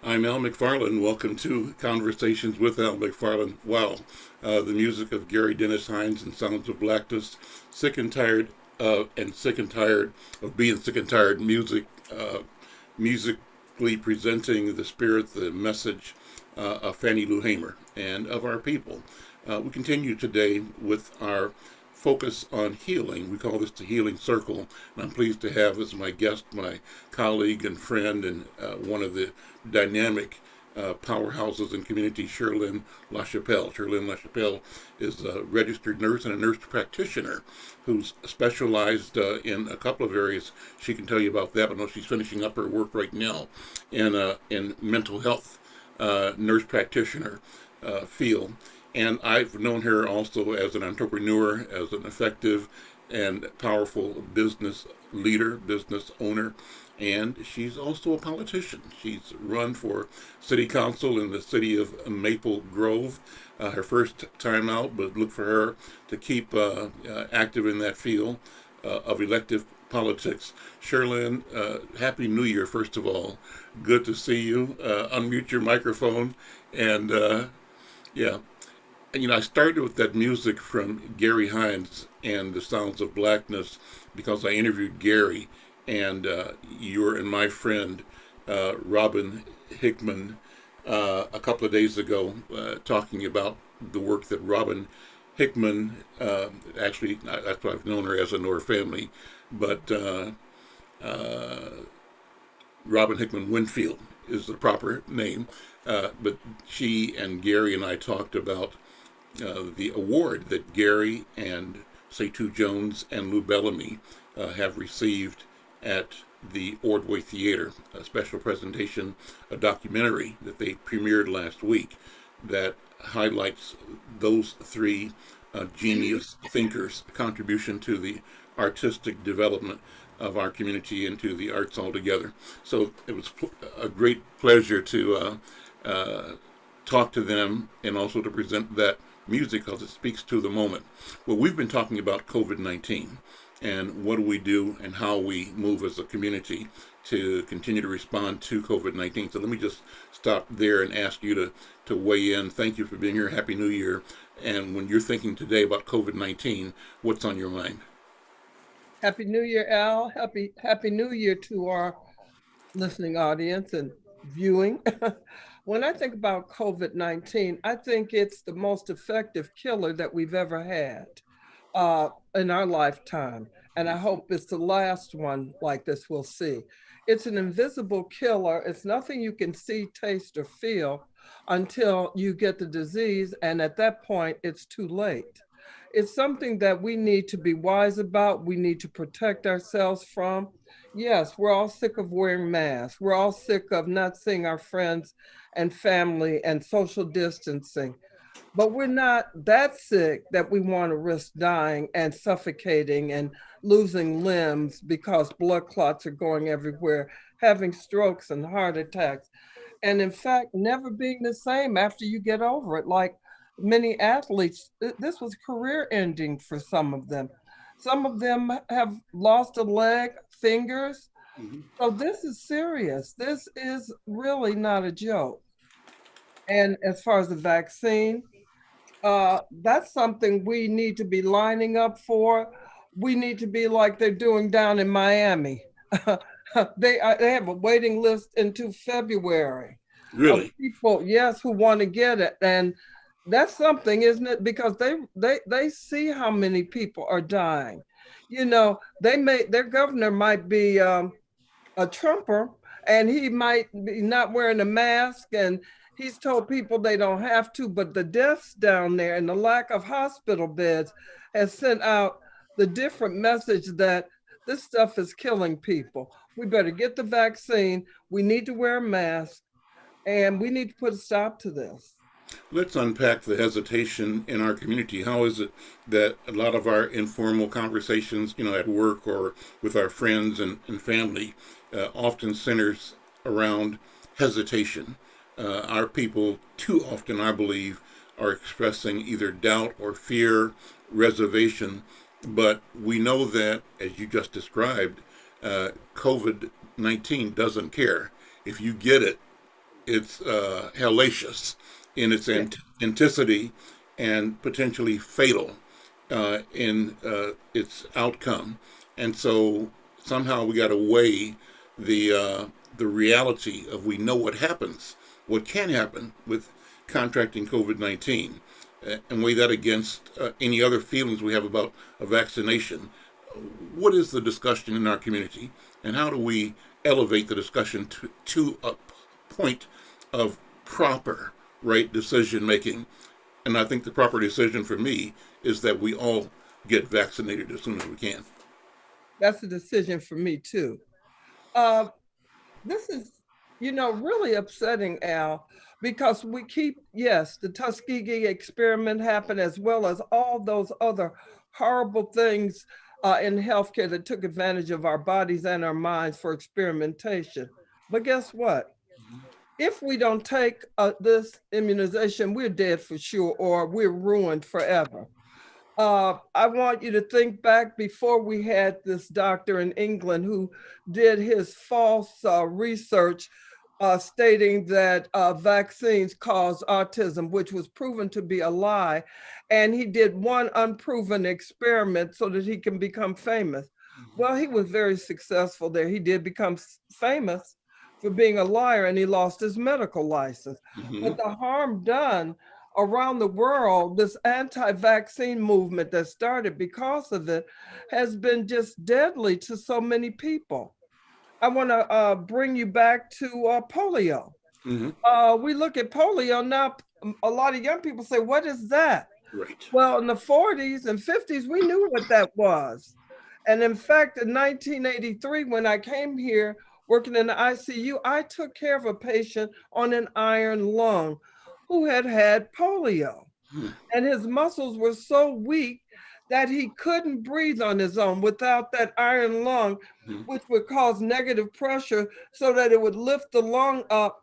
I'm Al McFarlane. Welcome to Conversations with Al McFarlane. Wow, the music of Gary Dennis Hines and Sounds of Blackness. Sick and tired sick and tired of being sick and tired musically presenting the spirit, the message of Fannie Lou Hamer and of our people. We continue today with our focus on healing. We call this the Healing Circle, and I'm pleased to have as my guest my colleague and friend and one of the dynamic powerhouses in community, Cherlynn LaChapelle. Cherlynn LaChapelle is a registered nurse and a nurse practitioner who's specialized in a couple of areas. She can tell you about that, but I know she's finishing up her work right now in mental health nurse practitioner field. And I've known her also as an entrepreneur, as an effective and powerful business leader, business owner, and she's also a politician. She's run for city council in the city of Maple Grove, her first time out, but look for her to keep active in that field of elective politics. Cherlynn, Happy New Year, first of all. Good to see you. Unmute your microphone and yeah. And I started with that music from Gary Hines and the Sounds of Blackness because I interviewed Gary and your and my friend Robin Hickman a couple of days ago, talking about the work that Robin Hickman, actually, that's what I've known her as in our family, but Robin Hickman Winfield is the proper name. But she and Gary and I talked about the award that Gary and Seytu Jones and Lou Bellamy have received at the Ordway Theater, a special presentation, a documentary that they premiered last week that highlights those three genius thinkers' contribution to the artistic development of our community and to the arts altogether. So it was a great pleasure to talk to them and also to present that music because it speaks to the moment. Well, we've been talking about COVID-19 and what do we do and how we move as a community to continue to respond to COVID-19. So let me just stop there and ask you to weigh in. Thank you for being here. Happy New Year. And when you're thinking today about COVID-19, what's on your mind? Happy New Year, Al. Happy New Year to our listening audience and viewing. When I think about COVID-19, I think it's the most effective killer that we've ever had in our lifetime. And I hope it's the last one like this we'll see. It's an invisible killer. It's nothing you can see, taste, or feel until you get the disease. And at that point, it's too late. It's something that we need to be wise about. We need to protect ourselves from. Yes, we're all sick of wearing masks. We're all sick of not seeing our friends and family and social distancing. But we're not that sick that we want to risk dying and suffocating and losing limbs because blood clots are going everywhere, having strokes and heart attacks. And in fact, never being the same after you get over it. Like many athletes, this was career ending for some of them. Some of them have lost a leg, fingers. Mhm. So this is serious. This is really not a joke. And as far as the vaccine, that's something we need to be lining up for. We need to be like they're doing down in Miami. They have a waiting list into February of Really? people, yes, who want to get it, and that's something, isn't it? Because they see how many people are dying. They may their governor might be a Trumper, and he might be not wearing a mask, and he's told people they don't have to, but the deaths down there and the lack of hospital beds has sent out the different message that this stuff is killing people. We better get the vaccine. We need to wear a mask, and we need to put a stop to this. Let's unpack the hesitation in our community. How is it that a lot of our informal conversations, at work or with our friends and family, often centers around hesitation? Our people, too often, I believe, are expressing either doubt or fear, reservation. But we know that, as you just described, COVID 19 doesn't care. If you get it, it's hellacious in its Yeah. intensity and potentially fatal in its outcome. And so somehow we got to weigh the reality of we know what happens, what can happen with contracting COVID-19, and weigh that against any other feelings we have about a vaccination. What is the discussion in our community, and how do we elevate the discussion to a point of proper right decision making? And I think the proper decision for me is that we all get vaccinated as soon as we can. That's a decision for me too. Uh, this is, really upsetting, Al, because we keep, yes, the Tuskegee experiment happened as well as all those other horrible things in healthcare that took advantage of our bodies and our minds for experimentation. But guess what? If we don't take this immunization, we're dead for sure, or we're ruined forever. I want you to think back before we had this doctor in England who did his false research stating that vaccines cause autism, which was proven to be a lie. And he did one unproven experiment so that he can become famous. Well, he was very successful there. He did become famous for being a liar and he lost his medical license. Mm-hmm. But the harm done around the world, this anti-vaccine movement that started because of it has been just deadly to so many people. I want to bring you back to polio. Mm-hmm. We look at polio now, a lot of young people say, what is that? Right. Well, in the 40s and 50s, we knew what that was. And in fact, in 1983, when I came here working in the ICU, I took care of a patient on an iron lung who had had polio. Hmm. And his muscles were so weak that he couldn't breathe on his own without that iron lung, Hmm. which would cause negative pressure so that it would lift the lung up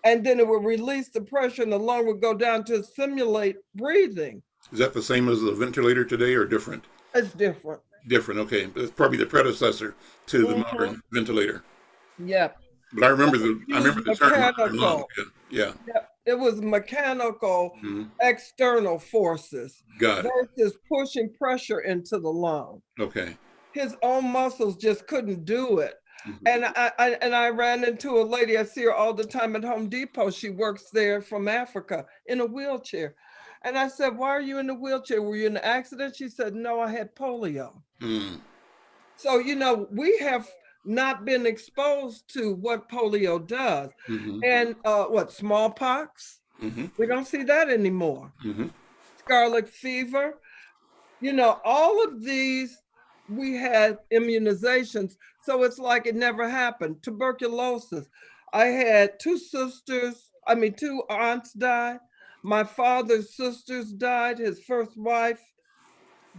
and then it would release the pressure and the lung would go down to simulate breathing. Is that the same as the ventilator today, or different? It's different. Different. Okay, it's probably the predecessor to the Mm-hmm. modern ventilator. Yep. But I Use remember the term iron lung. mechanical. Yeah. Yeah. Yep. It was mechanical Mm-hmm. external forces Got it. versus pushing pressure into the lung. Okay. His own muscles just couldn't do it. Mm-hmm. And I ran into a lady, I see her all the time at Home Depot. She works there from Africa in a wheelchair. And I said, why are you in the wheelchair? Were you in an accident? She said, no, I had polio. Mm. So, we have not been exposed to what polio does. Mm-hmm. And smallpox? Mm-hmm. We don't see that anymore. Mm-hmm. Scarlet fever, all of these, we had immunizations. So it's like it never happened. Tuberculosis. I had two aunts die. My father's sisters died. His first wife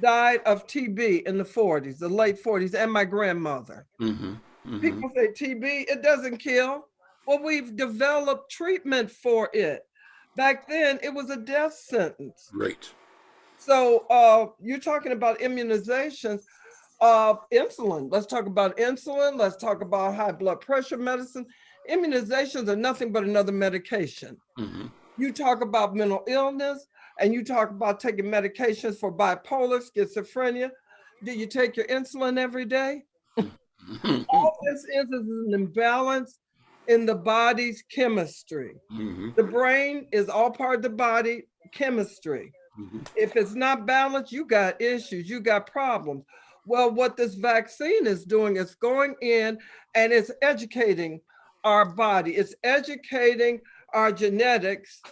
died of TB in the 40s, the late 40s, and my grandmother. Mm-hmm. Mm-hmm. People say TB, it doesn't kill. Well, we've developed treatment for it. Back then, it was a death sentence. Right. So you're talking about immunizations. Insulin. Let's talk about insulin. Let's talk about high blood pressure medicine. Immunizations are nothing but another medication. Mm-hmm. You talk about mental illness and you talk about taking medications for bipolar, schizophrenia. Do you take your insulin every day? All this is an imbalance in the body's chemistry. Mm-hmm. The brain is all part of the body chemistry. Mm-hmm. If it's not balanced, you got issues, you got problems. Well, what this vaccine is doing is going in and it's educating our body. It's educating our genetics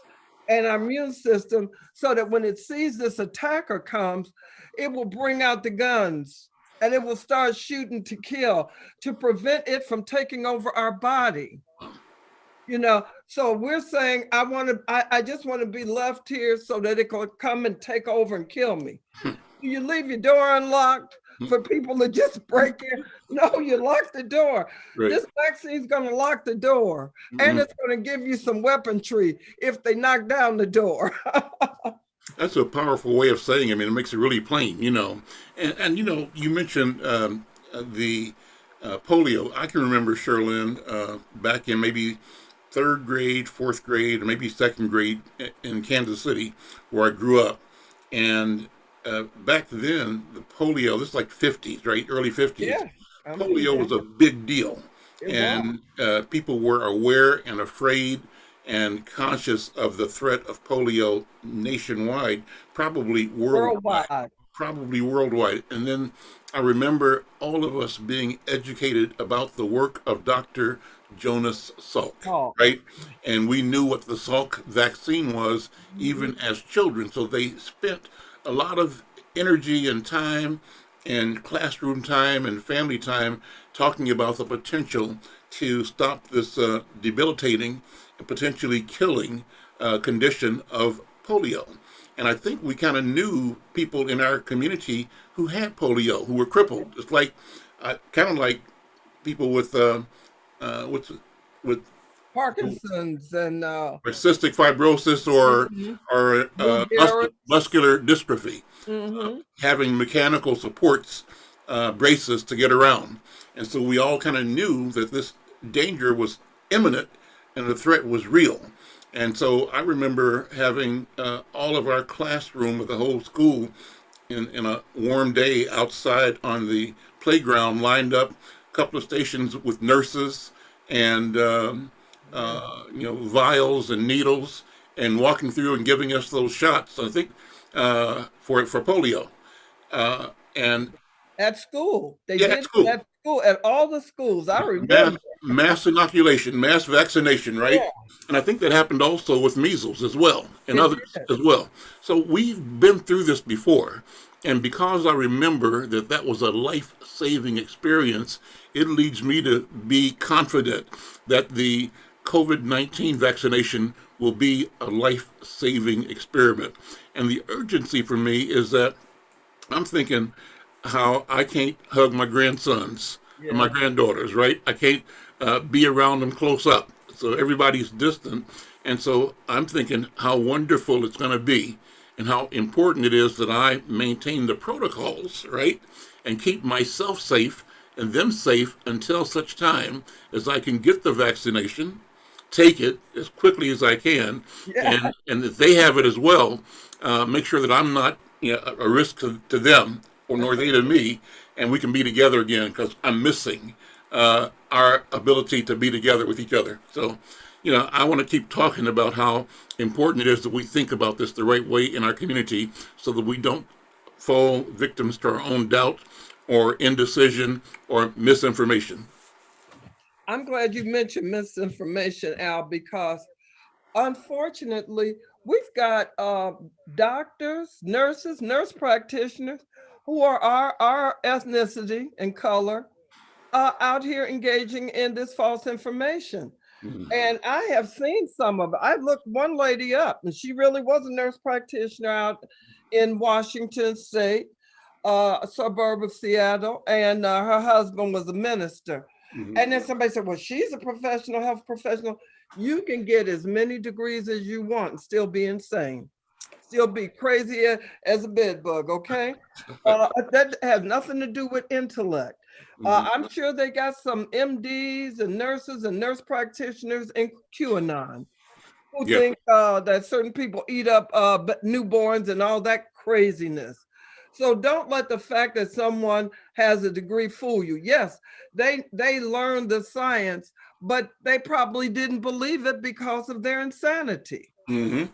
and our immune system so that when it sees this attacker comes, it will bring out the guns and it will start shooting to kill to prevent it from taking over our body. So we're saying I just want to be left here so that it can come and take over and kill me. Do you leave your door unlocked for people to just break in? No, you lock the door. Right. This vaccine's going to lock the door, and it's going to give you some weaponry if they knock down the door. That's a powerful way of saying it. I mean, it makes it really plain, And you mentioned the polio. I can remember, Sherlyn, back in maybe third grade, fourth grade, or maybe second grade in Kansas City, where I grew up. And back then, the polio, this is like 50s, right? Early 50s. Yeah, I'm Polio was familiar. a big deal. It was. And people were aware and afraid and conscious of the threat of polio nationwide, probably worldwide. Worldwide. Probably worldwide. And then I remember all of us being educated about the work of Dr. Jonas Salk, Oh. right? And we knew what the Salk vaccine was Mhm. even as children. So they spent a lot of energy and time and classroom time and family time talking about the potential to stop this debilitating and potentially killing condition of polio. And I think we kind of knew people in our community who had polio, who were crippled. It's like, kind of like people what's with Parkinson's and cystic fibrosis or mhm. or Lou Gehrig's. muscular dystrophy, Hmm. having mechanical supports, braces to get around. And so we all kind of knew that this danger was imminent and the threat was real. And so I remember having all of our classroom with the whole school in a warm day outside on the playground, lined up, a couple of stations with nurses and Yeah. vials and needles, and walking through and giving us those shots. I think for polio, and At school. They yeah, at did it school, at school, at all the schools. I mass remember. mass inoculation, mass vaccination, right? Yeah, And I think that happened also with measles as well, and it others did. as well. So we've been through this before, and because I remember that that was a life-saving experience, it leads me to be confident that the COVID-19 vaccination will be a life-saving experiment. And the urgency for me is that I'm thinking how I can't hug my grandsons and my Yeah. granddaughters, right? I can't be around them close up. So everybody's distant. And so I'm thinking how wonderful it's going to be and how important it is that I maintain the protocols, right? And keep myself safe and them safe until such time as I can get the vaccination, take it as quickly as I can, Yeah. and if they have it as well, make sure that I'm not a risk to them or nor they to me, and we can be together again because I'm missing our ability to be together with each other. So, I want to keep talking about how important it is that we think about this the right way in our community so that we don't fall victims to our own doubt or indecision or misinformation. I'm glad you mentioned misinformation, Al, because unfortunately, we've got doctors, nurses, nurse practitioners who are our ethnicity and color out here engaging in this false information. Mhm. And I have seen some of it. I looked one lady up, and she really was a nurse practitioner out in Washington State, a suburb of Seattle, and her husband was a minister. Mhm. And then somebody said, well, she's a professional health professional. You can get as many degrees as you want and still be insane, still be crazy as a bed bug, okay? That has nothing to do with intellect. Mhm. I'm sure they got some MDs and nurses and nurse practitioners in QAnon who Yeah. think that certain people eat up newborns and all that craziness. So don't let the fact that someone has a degree fool you. Yes, they learned the science, but they probably didn't believe it because of their insanity. Hmm.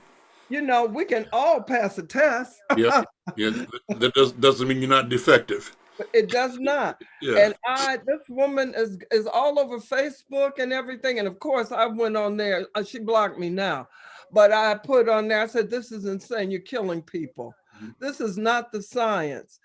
We can all pass a test. Yep. Yeah. That doesn't mean you're not defective. It does not. Yeah. And this woman is all over Facebook and everything. And of course, I went on there. She blocked me now, but I put on there. I said, "This is insane. You're killing people. This is not the science.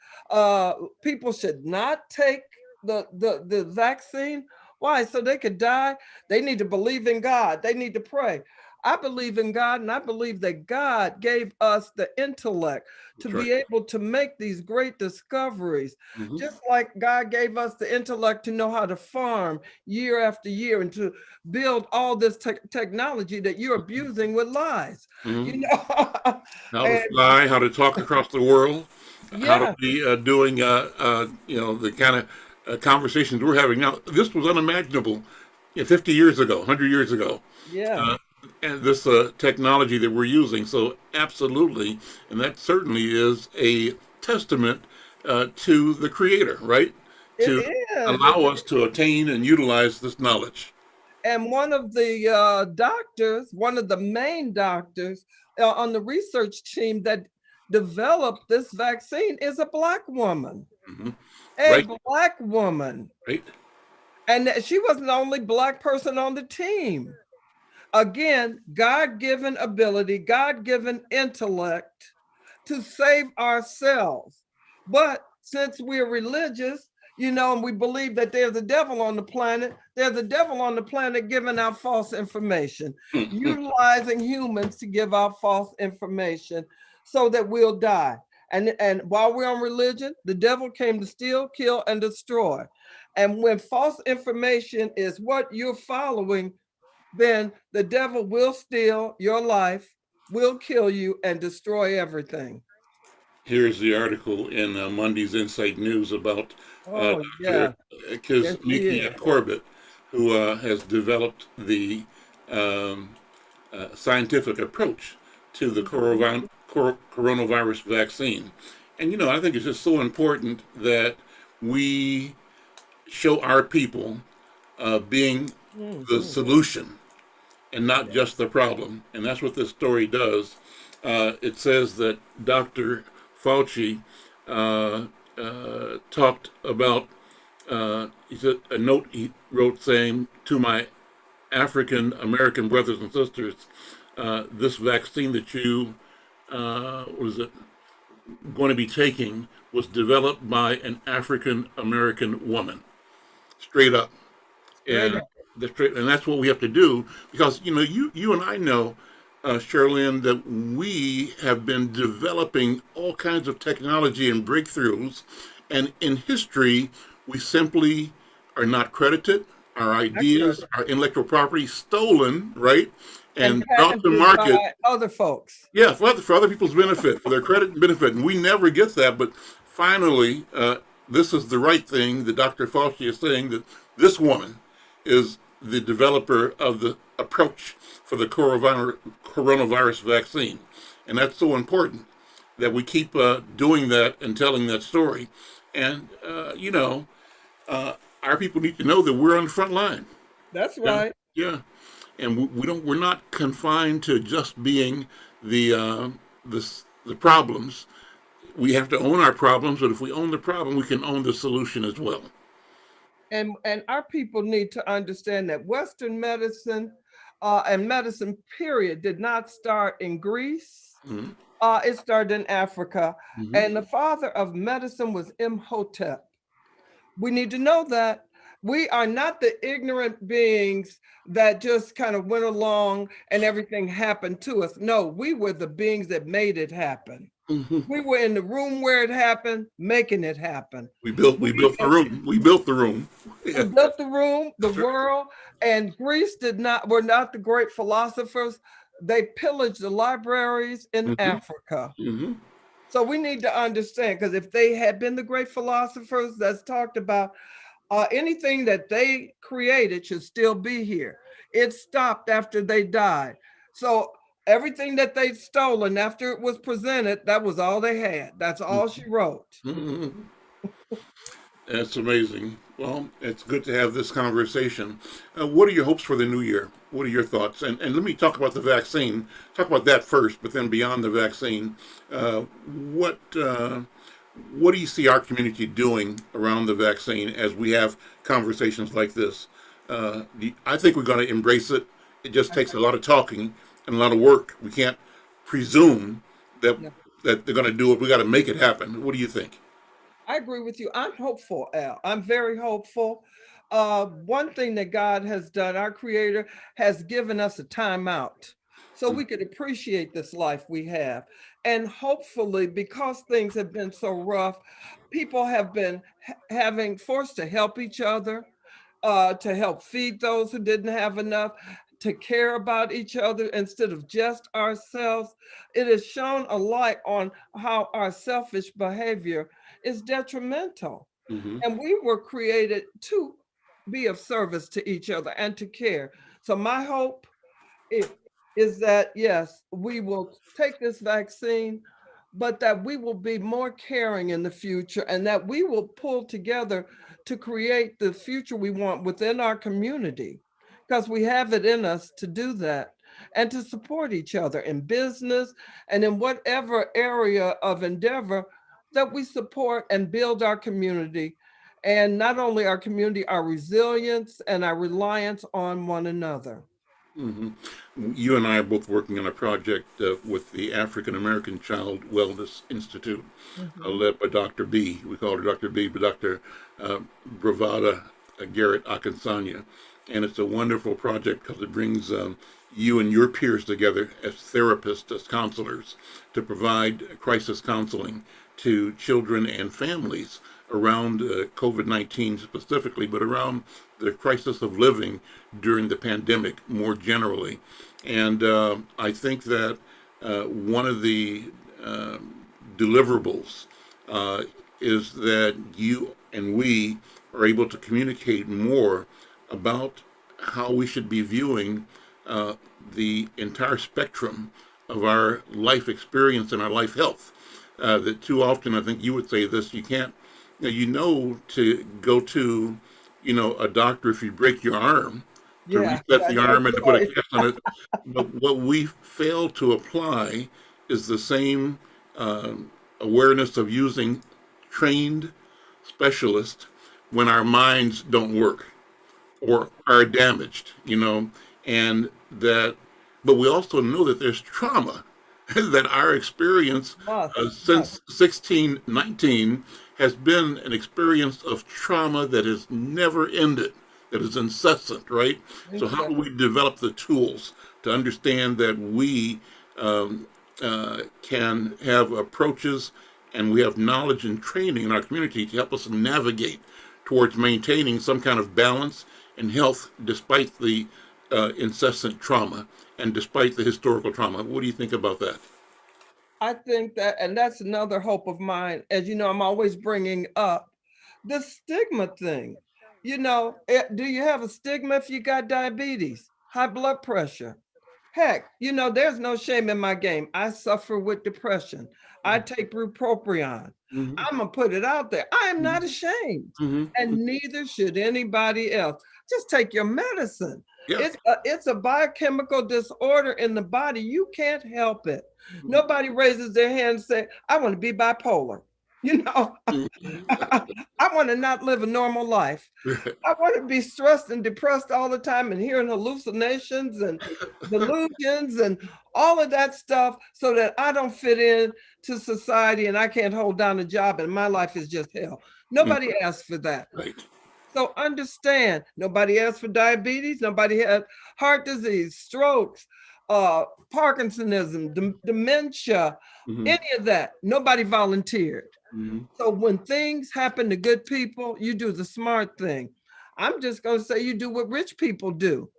People should not take the vaccine. Why? So they could die. They need to believe in God. They need to pray." I believe in God, and I believe that God gave us the intellect to That's right. be able to make these great discoveries. Hmm. Just like God gave us the intellect to know how to farm year after year and to build all this technology that you're abusing with lies, you Hmm. know. How to And fly, how to talk across the world, how to yeah, be doing, the kind of conversations we're having now. This was unimaginable Yeah, 50 years ago, 100 years ago. Yeah, Uh, and this technology that we're using. So, absolutely. And that certainly is a testament to the Creator, right? it To is. allow us to attain and utilize this knowledge. And one of the doctors, one of the main doctors on the research team that developed this vaccine is a Black woman. Hmm. A Right, Black woman. right. And she wasn't the only Black person on the team. Again, God given ability, God given intellect to save ourselves. But since we're religious, and we believe that there's a devil on the planet, there's a devil on the planet giving out false information, utilizing humans to give out false information so that we'll die. And while we're on religion, the devil came to steal, kill, and destroy. And when false information is what you're following, then the devil will steal your life, will kill you, and destroy everything. Here's the article in Monday's Insight News about Oh, Dr. yeah. Yes, he Kizmiki is. Corbett, who has developed the um, scientific approach to the coronavirus vaccine. And, I think it's just so important that we show our people being the Mhm. solution and not just the problem. And that's what this story does. It says that Dr. Fauci talked about, he said, a note he wrote saying, to my African American brothers and sisters, this vaccine that you was it going to be taking was developed by an African American woman, straight up. Straight And up. that's what we have to do because you and I know, Charlene, that we have been developing all kinds of technology and breakthroughs, and in history we simply are not credited. Our ideas, Accurate. our intellectual property stolen, right, And and brought to patented market. by other folks. Yeah, for other people's benefit, for their credit and benefit, and we never get that. But finally, this is the right thing. The Dr. Fauci is saying that this woman is the developer of the approach for the coronavirus vaccine, and that's so important that we keep doing that and telling that story. And uh, our people need to know that we're on the front line. That's Yeah, right. yeah, and we don't. We're not confined to just being the the problems. We have to own our problems, but if we own the problem, we can own the solution as well. And our people need to understand that Western medicine and medicine, period, did not start in Greece. Mm-hmm. It started in Africa. Mm-hmm. And the father of medicine was Imhotep. We need to know that we are not the ignorant beings that just kind of went along and everything happened to us. No, we were the beings that made it happen. Mm-hmm. We were in the room where it happened, making it happen. We built the room. We built the room. We Yeah, built the room, the that's right. world, and Greece were not the great philosophers. They pillaged the libraries in Mm-hmm. Africa. Mm-hmm. So we need to understand, because if they had been the great philosophers that's talked about, anything that they created should still be here. It stopped after they died. So everything that they'd stolen after it was presented, that was all they had. That's all she wrote. Mm-hmm. That's amazing. Well, it's good to have this conversation. What are your hopes for the new year? What are your thoughts? And let me talk about the vaccine. Talk about that first, but then beyond the vaccine, what what do you see our community doing around the vaccine as we have conversations like this? I think we're going to embrace it. It just takes a lot of talking and a lot of work. We can't presume that Yeah. they're going to do it. We got to make it happen. What do you think? I agree with you. I'm hopeful, Al. I'm very hopeful. One thing that God has done, our Creator has given us a timeout so we could appreciate this life we have. And hopefully, because things have been so rough, people have been having forced to help each other, to help feed those who didn't have enough, to care about each other instead of just ourselves. It has shown a light on how our selfish behavior is detrimental. Mm-hmm. And we were created to be of service to each other and to care. So my hope it is that yes, we will take this vaccine, but that we will be more caring in the future and that we will pull together to create the future we want within our community because we have it in us to do that and to support each other in business and in whatever area of endeavor that we support and build our community, and not only our community, our resilience and our reliance on one another. Hmm. You and I are both working on a project with the African American Child Wellness Institute, Mhm. led by Dr. B. We call her Dr. B, but Dr. Bravada Garrett Akinsanya. And it's a wonderful project because it brings you and your peers together as therapists, as counselors, to provide crisis counseling to children and families around COVID-19 specifically, but around the crisis of living during the pandemic more generally. And I think that one of the uh, deliverables uh, is that you and we are able to communicate more about how we should be viewing uh, the entire spectrum of our life experience and our life health. That too often, I think you would say this, you can't, to go to, a doctor if you break your arm, to Yeah, reset got the no arm and to put a choice. cast on it. But what we fail to apply is the same awareness of using trained specialists when our minds don't work or are damaged, and that, but we also know that there's trauma, that our experience Must. since 1619 has been an experience of trauma that has never ended, that is incessant, right? So, how do Exactly. we develop the tools to understand that we can have approaches and we have knowledge and training in our community to help us navigate towards maintaining some kind of balance and health despite the incessant trauma and despite the historical trauma? What do you think about that? I think that, and that's another hope of mine. As you know, I'm always bringing up the stigma thing. Do you have a stigma if you got diabetes, high blood pressure? Heck, there's no shame in my game. I suffer with depression. I take bupropion. Mm-hmm. I'm going to put it out there. I am not ashamed, Mm-hmm. and neither should anybody else. Just take your medicine. Yeah. It's a biochemical disorder in the body. You can't help it. Nobody raises their hand and say, I want to be bipolar. You know, I want to not live a normal life. I want to be stressed and depressed all the time and hearing hallucinations and delusions and all of that stuff so that I don't fit in to society and I can't hold down a job and my life is just hell. Nobody asked for that. Right. So understand, nobody asked for diabetes, nobody had heart disease, strokes, uh, Parkinsonism, dementia, Mm-hmm. any of that. Nobody volunteered. Mm-hmm. So when things happen to good people, you do the smart thing. I'm just going to say you do what rich people do.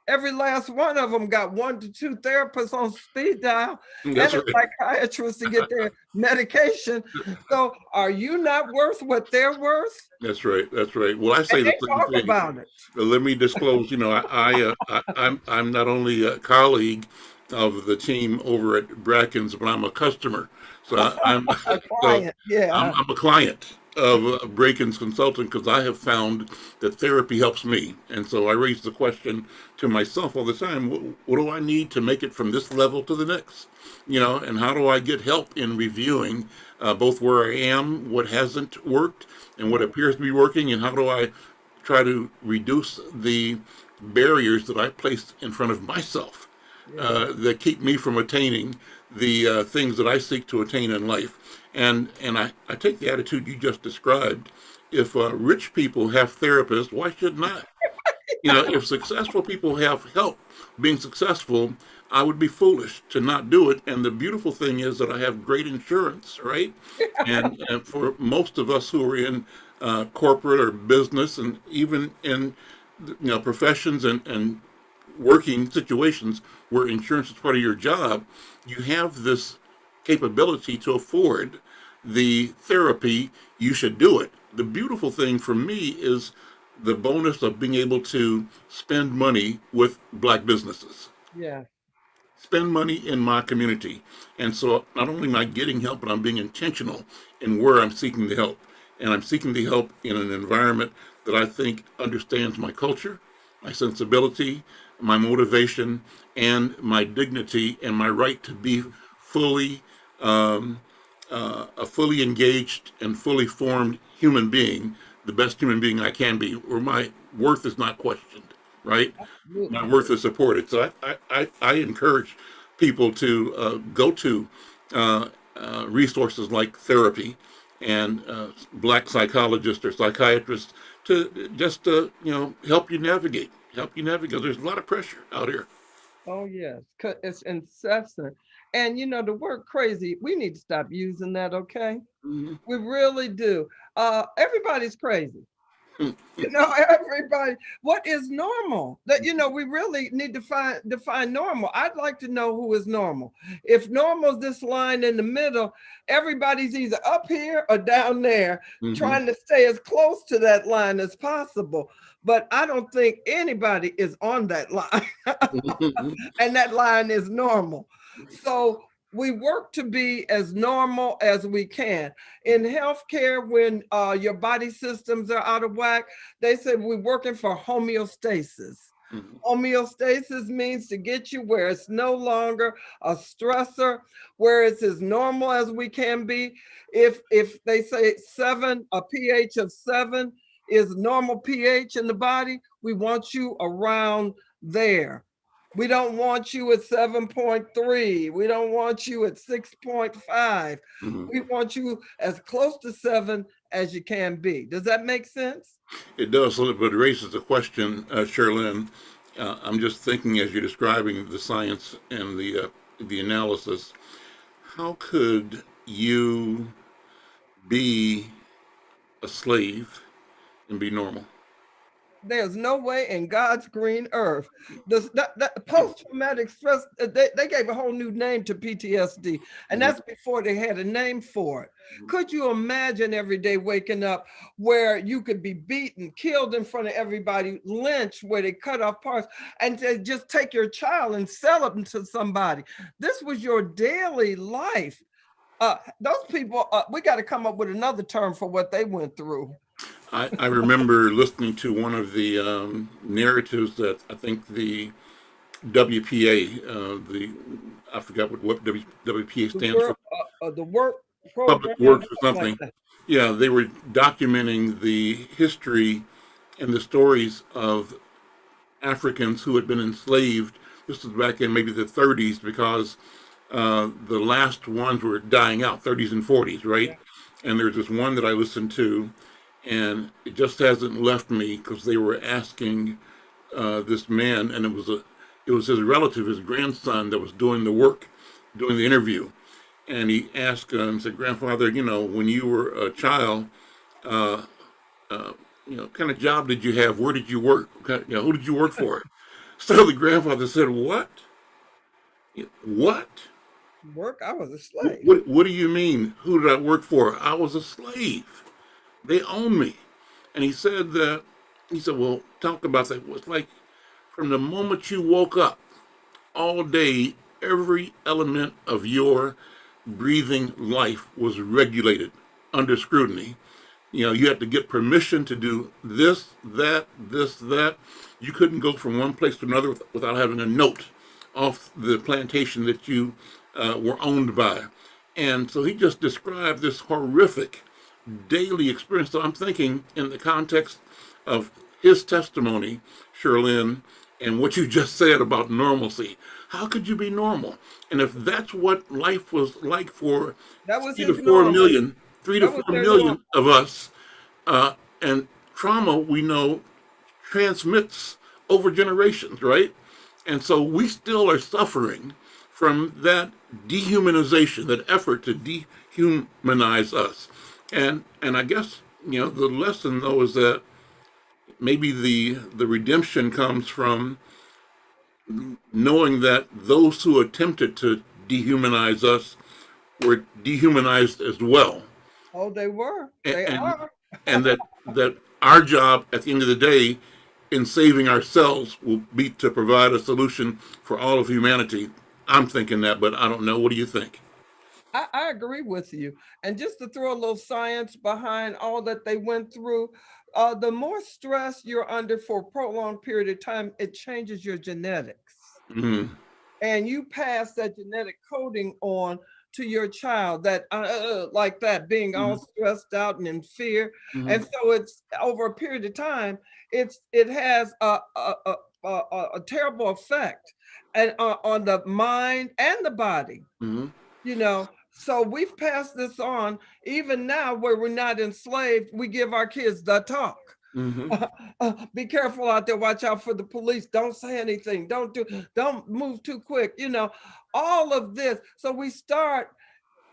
Every last one of them got 1 to 2 therapists on speed dial and That's a right. psychiatrist to get their medication. So are you not worth what they're worth? That's right. That's right. Well, I And say the they same talk thing. about it. Let me disclose. I'm not only a colleague of the team over at Bracken's, but I'm a customer. So I'm A so client, yeah. I'm a client of Bracken's Consulting because I have found that therapy helps me, and so I raise the question to myself all the time: what do I need to make it from this level to the next? And how do I get help in reviewing both where I am, what hasn't worked, and what appears to be working, and how do I try to reduce the barriers that I placed in front of myself Yeah. that keep me from attaining the things that I seek to attain in life. And I take the attitude you just described. If rich people have therapists, why shouldn't I? If successful people have help being successful, I would be foolish to not do it. And the beautiful thing is that I have great insurance, right? And for most of us who are in corporate or business and even in professions and working situations where insurance is part of your job, you have this capability to afford the therapy. You should do it. The beautiful thing for me is the bonus of being able to spend money with black businesses, Yeah. spend money in my community. And so not only am I getting help, but I'm being intentional in where I'm seeking the help. And I'm seeking the help in an environment that I think understands my culture, my sensibility, my motivation, and my dignity and my right to be fully um, a fully engaged and fully formed human being, the best human being I can be, where my worth is not questioned, right? My Absolutely. worth is supported. So I encourage people to go to resources like therapy and black psychologists or psychiatrists to just help you navigate. Help you navigate. There's a lot of pressure out here. Oh, yes. It's incessant. And the word crazy, we need to stop using that, okay? Mhm. We really do. Everybody's crazy. Everybody, what is normal? That we really need to define normal. I'd like to know who is normal. If normal is this line in the middle, everybody's either up here or down there, Mhm. trying to stay as close to that line as possible. But I don't think anybody is on that line, and that line is normal. So we work to be as normal as we can. In healthcare, when your body systems are out of whack, they said we're working for homeostasis. Mhm. Homeostasis means to get you where it's no longer a stressor, where it's as normal as we can be. If they say seven, a pH of 7 is normal pH in the body, we want you around there. We don't want you at 7.3. We don't want you at 6.5. Mhm. We want you as close to 7 as you can be. Does that make sense? It does, but it raises a question, Sherlyn. I'm just thinking as you're describing the science and the analysis. How could you be a slave and be normal? There's no way in God's green earth. The post-traumatic stress, they gave a whole new name to PTSD, and Mhm. that's before they had a name for it. Could you imagine every day waking up where you could be beaten, killed in front of everybody, lynched, where they cut off parts, and they just take your child and sell it to somebody? This was your daily life. Those people, we got to come up with another term for what they went through. I remember listening to one of the narratives that I think the WPA, I forgot what WPA The stands for, work, the work Public program, Works or something like something. that. Yeah, they were documenting the history and the stories of Africans who had been enslaved. This was back in maybe the 30s because the last ones were dying out, 30s and 40s, right? Yeah. And there's this one that I listened to, and it just hasn't left me because they were asking this man, and it was his relative, his grandson, that was doing the work, doing the interview, and he asked and said, "Grandfather, when you were a child, uh, what kind of job did you have? Where did you work? Who did you work for?" So the grandfather said, "What? What? Work, I was a slave. What do you mean? Who did I work for? I was a slave. They owned me." And he said, "Well, talk about that. It was like from the moment you woke up all day, every element of your breathing life was regulated under scrutiny. You had to get permission to do this, that. You couldn't go from one place to another without having a note off the plantation that you were owned by." And so he just described this horrific daily experience. So I'm thinking in the context of his testimony, Sherlyn, and what you just said about normalcy. How could you be normal? And if that's what life was like for That was three to his four normal. million, three to That was four their normal. million of us, and trauma we know transmits over generations, right? And so we still are suffering from that dehumanization, that effort to dehumanize us. And I guess the lesson though is that maybe the redemption comes from knowing that those who attempted to dehumanize us were dehumanized as well. Oh, they were. And They and, are. and that our job at the end of the day in saving ourselves will be to provide a solution for all of humanity. I'm thinking that, but I don't know. What do you think? I agree with you. And just to throw a little science behind all that they went through, the more stress you're under for a prolonged period of time, it changes your genetics. Mm-hmm. And you pass that genetic coding on to your child, that like that, being all stressed out and in fear. Mm-hmm. And so it's over a period of time, it has a terrible effect and on the mind and the body, Mm-hmm. you know. So we've passed this on. Even now, where we're not enslaved, we give our kids the talk. Mm-hmm. Be careful out there. Watch out for the police. Don't say anything. Don't move too quick. You know, all of this. So we start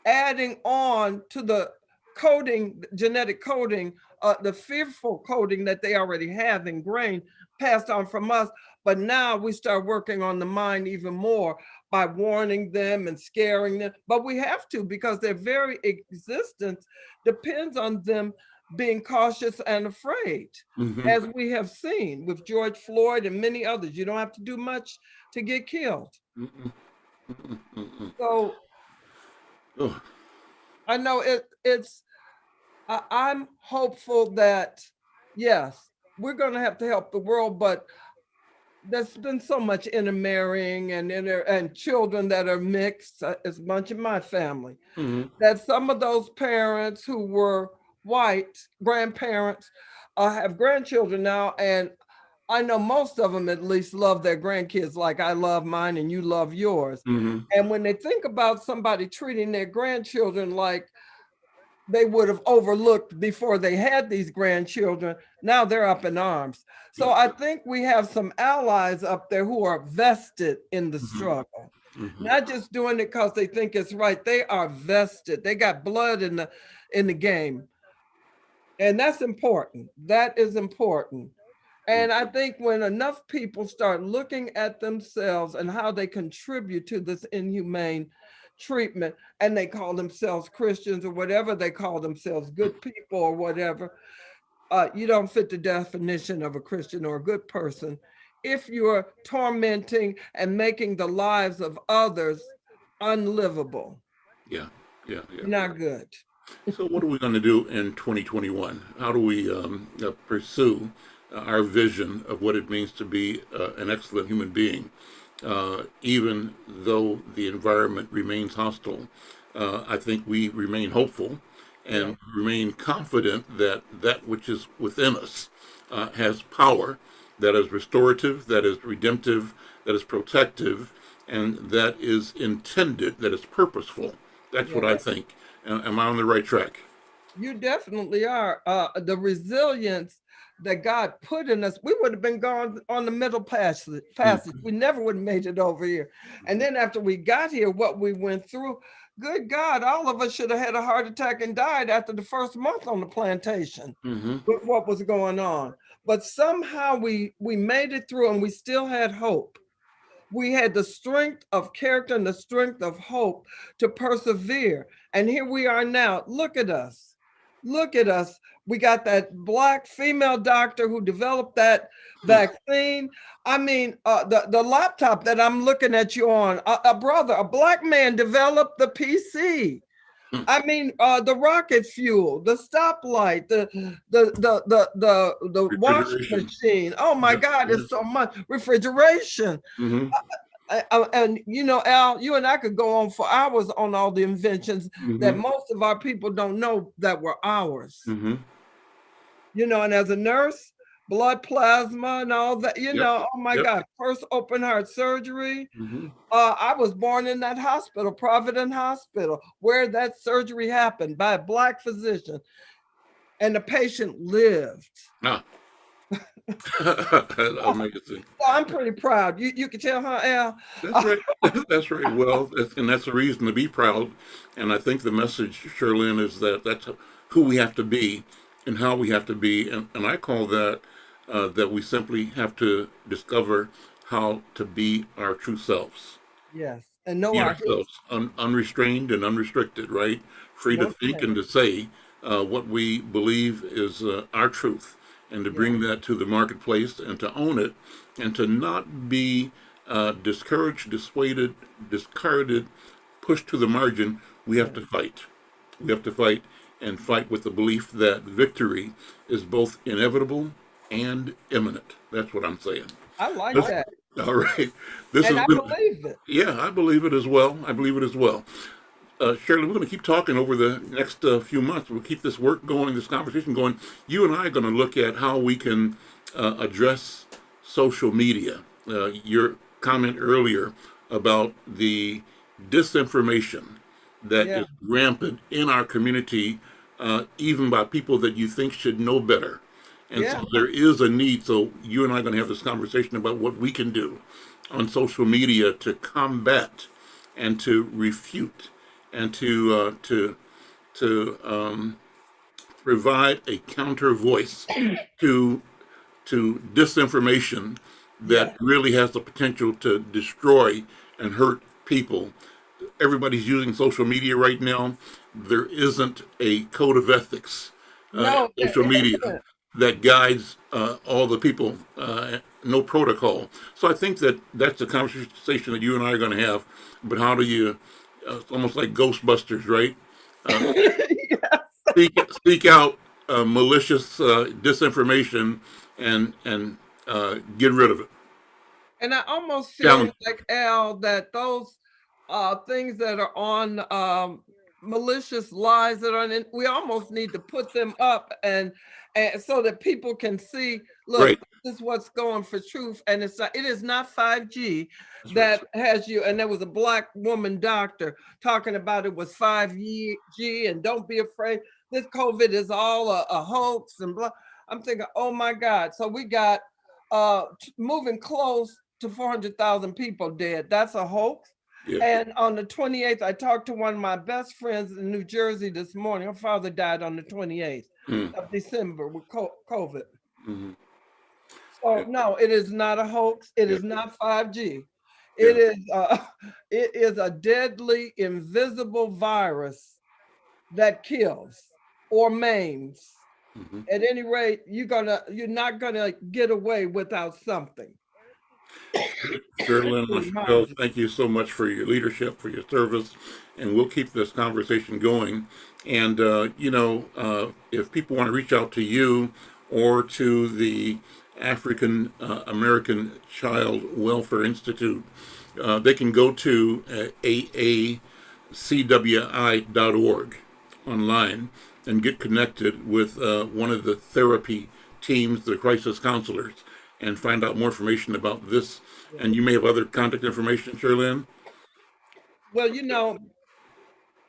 adding on to the coding, genetic coding, the fearful coding that they already have ingrained, passed on from us. But now we start working on the mind even more by warning them and scaring them. But we have to, because their very existence depends on them being cautious and afraid, Mm-hmm. as we have seen with George Floyd and many others. You don't have to do much to get killed. Mm-hmm. Mm-hmm. So Oh, I know I'm hopeful that, yes, we're going to have to help the world, but there's been so much intermarrying and children that are mixed, as much in my family, mm-hmm. that some of those parents who were white grandparents have grandchildren now, and I know most of them at least love their grandkids like I love mine and you love yours. Mm-hmm. And when they think about somebody treating their grandchildren like they would have overlooked before they had these grandchildren, now they're up in arms. So Yep. I think we have some allies up there who are vested in the Mm-hmm. struggle, Mm-hmm. not just doing it because they think it's right. They are vested. They got blood in the game. And that's important. That is important. And I think when enough people start looking at themselves and how they contribute to this inhumane treatment, and they call themselves Christians or whatever they call themselves, good people or whatever, you don't fit the definition of a Christian or a good person if you're tormenting and making the lives of others unlivable. Yeah. Yeah. Yeah. You're not good. So, what are we going to do in 2021? How do we pursue our vision of what it means to be an excellent human being, even though the environment remains hostile? I think we remain hopeful Yeah. and remain confident that that which is within us has power, that is restorative, that is redemptive, that is protective, and that is intended, that is purposeful. That's what Yeah. I think. Am I on the right track? You definitely are. The resilience that God put in us, we would have been gone on the middle passage. Mm-hmm. We never would have made it over here. And then after we got here, what we went through, good God, all of us should have had a heart attack and died after the first month on the plantation Mm-hmm. with what was going on. But somehow we made it through, and we still had hope. We had the strength of character and the strength of hope to persevere. And here we are now. Look at us. Look at us. We got that Black female doctor who developed that vaccine. I mean, the laptop that I'm looking at you on, a brother, a Black man developed the PC. I mean, the rocket fuel, the stoplight, the washing Refrigeration. machine. Oh my Yeah. God, Yeah. it's so much refrigeration. Mm-hmm. And you know, Al, you and I could go on for hours on all the inventions that Mm-hmm. most of our people don't know that were ours. Mm-hmm. You know, and as a nurse, blood plasma and all that, you Yep. know, oh my Yep. God, first open heart surgery. Mm-hmm. I was born in that hospital, Providence Hospital, where that surgery happened by a Black physician, and the patient lived. Ah. Amazing. So I'm pretty proud. You can tell, huh, Al? That's right. That's right. Well, and that's a reason to be proud. And I think the message, Shirlene, is that that's who we have to be and how we have to be. And I call that that we simply have to discover how to be our true selves. Yes, and know Be our ourselves, unrestrained and unrestricted, right? Free to no think and shame. to say what we believe is our truth, and to Yeah. bring that to the marketplace and to own it, and to not be discouraged, dissuaded, discarded, pushed to the margin. We have Yeah. to fight. We have to fight, and fight with the belief that victory is both inevitable and imminent. That's what I'm saying. I like This, that. all right. This And has I been, believe it. yeah, I believe it as well. I believe it as well. Shirley, we're going to keep talking over the next few months. We'll keep this work going, this conversation going. You and I are going to look at how we can address social media. Your comment earlier about the disinformation that Yeah. is rampant in our community, even by people that you think should know better. And Yeah. so there is a need. So you and I are going to have this conversation about what we can do on social media to combat and to refute and to provide a counter voice to disinformation that Yeah. really has the potential to destroy and hurt people. Everybody's using social media right now. There isn't a code of ethics No, in social media that guides all the people. No protocol. So I think that that's a conversation that you and I are going to have. But how do you? It's almost like Ghostbusters, right? Uh, yeah. speak out malicious disinformation and get rid of it. And I almost feel Challenge. like, Al, that those things that are on malicious lies that are in, we almost need to put them up and so that people can see, look, Right. this is what's going for truth. And it is not 5G That's right. that has you. And there was a Black woman doctor talking about it was 5G and don't be afraid. This COVID is all a hoax and blah. I'm thinking, oh my God. So we got moving close to 400,000 people dead. That's a hoax. Yeah. And on the 28th, I talked to one of my best friends in New Jersey this morning. Her father died on the 28th Mm. of December with COVID. Mm-hmm. So Yeah. no, it is not a hoax. It Yeah. is not 5G. Yeah. It is it is a deadly, invisible virus that kills or maims. Mm-hmm. At any rate, you're not gonna get away without something. Shirley and To Michelle, remind you. thank you so much for your leadership, for your service, and we'll keep this conversation going. And, if people want to reach out to you or to the African American Child Welfare Institute, they can go to aacwi.org online and get connected with one of the therapy teams, the crisis counselors, and find out more information about this. And you may have other contact information, Shirley. Well,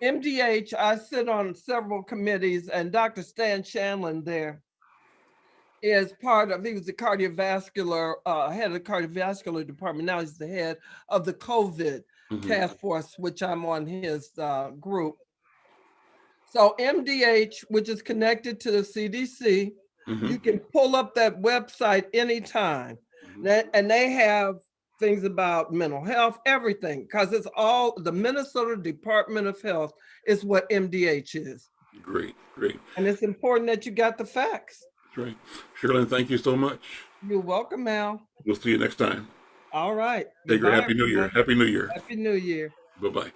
MDH, I sit on several committees, and Dr. Stan Shanlon there is he was the cardiovascular, head of the cardiovascular department. Now he's the head of the COVID Mm-hmm. task force, which I'm on his group. So MDH, which is connected to the CDC, Mm-hmm. you can pull up that website anytime. Mm-hmm. And they have things about mental health, everything, because it's all the Minnesota Department of Health is what MDH is. Great, great. And it's important that you got the facts. That's right. Shirley, thank you so much. You're welcome, Al. We'll see you next time. All right. Take care. Goodbye, Happy New Year. everyone. Happy New Year. Happy New Year. Bye bye.